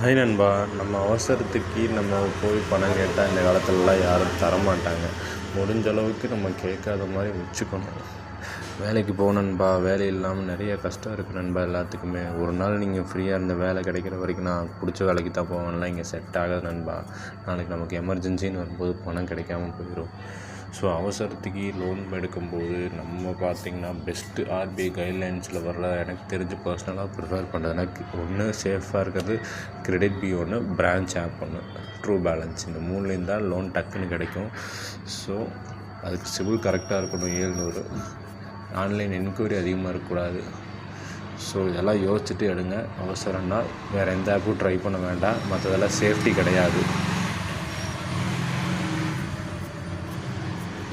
Hi நண்பா. நம்ம அவசரத்துக்கு நம்ம போய் பணம் கேட்டால் இந்த காலத்துலலாம் யாரும் தரமாட்டாங்க. முடிஞ்ச அளவுக்கு நம்ம கேட்காத மாதிரி வச்சுக்கணும். வேலைக்கு போகணும் நண்பா. வேலை இல்லாமல் நிறைய கஷ்டம் இருக்குது நண்பா எல்லாத்துக்குமே. ஒரு நாள் நீங்கள் ஃப்ரீயாக இருந்த வேலை கிடைக்கிற வரைக்கும் நான் பிடிச்ச வேலைக்கு தான் போவேன்லாம் இங்கே செட் ஆகாது நண்பா. நாளைக்கு நமக்கு எமர்ஜென்சின்னு வரும்போது பணம் கிடைக்காம போயிடும். ஸோ அவசரத்துக்கு லோன் எடுக்கும்போது நம்ம பார்த்திங்கன்னா பெஸ்ட்டு ஆர்பிஐ கைட்லைன்ஸில் வர்ற எனக்கு தெரிஞ்சு பர்சனலாக ப்ரிஃபர் பண்ணுறது எனக்கு ஒன்று சேஃபாக இருக்கிறது கிரெடிட் பி ஒன்று, பிரான்ச் ஆப் ஒன்று, ட்ரூ பேலன்ஸ். இந்த மூணுலேயும் தான் லோன் டக்குன்னு கிடைக்கும். ஸோ அதுக்கு சிவில் கரெக்டாக இருக்கணும் 700. ஆன்லைன் என்கொயரி அதிகமாக இருக்கக்கூடாது. ஸோ இதெல்லாம் யோசிச்சுட்டு எடுங்க. அவசரம்னா வேறு எந்த ஆப்பும் ட்ரை பண்ண வேண்டாம். மற்றதெல்லாம் சேஃப்டி கிடையாது.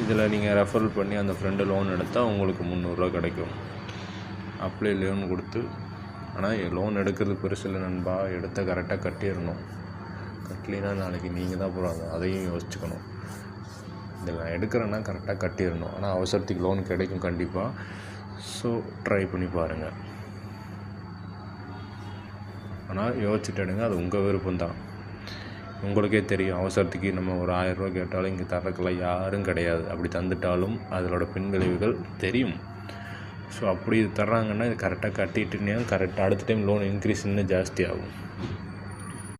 இதில் நீங்கள் ரெஃபர் பண்ணி அந்த ஃப்ரெண்டு லோன் எடுத்தால் உங்களுக்கு 300 கிடைக்கும். அப்ளை லோன் கொடுத்து. ஆனால் லோன் எடுக்கிறது பெருசு இல்லை நண்பா. எடுத்த கரெக்டாக கட்டிடணும். கட்டலினா நாளைக்கு நீங்கள் தான் போகிறாங்க. அதையும் யோசிச்சுக்கணும். இதில் நான் எடுக்கிறேன்னா கரெக்டாக கட்டிடணும். ஆனால் அவசரத்துக்கு லோன் கிடைக்கும் கண்டிப்பாக. ஸோ ட்ரை பண்ணி பாருங்கள். ஆனால் யோசிச்சுட்டு எடுங்க. அது உங்கள் விருப்பம்தான். உங்களுக்கே தெரியும், அவசரத்துக்கு நம்ம ஒரு 1000 ரூபா கேட்டாலும் இங்கே தரக்கெல்லாம் யாரும் கிடையாது. அப்படி தந்துட்டாலும் அதோட பின்விளைவுகள் தெரியும். ஸோ அப்படி இது தர்றாங்கன்னா இது கரெக்டாக கட்டிட்டுனே கரெக்டாக அடுத்த டைம் லோன் இன்க்ரீஸ் இன்னும் ஜாஸ்தி ஆகும்.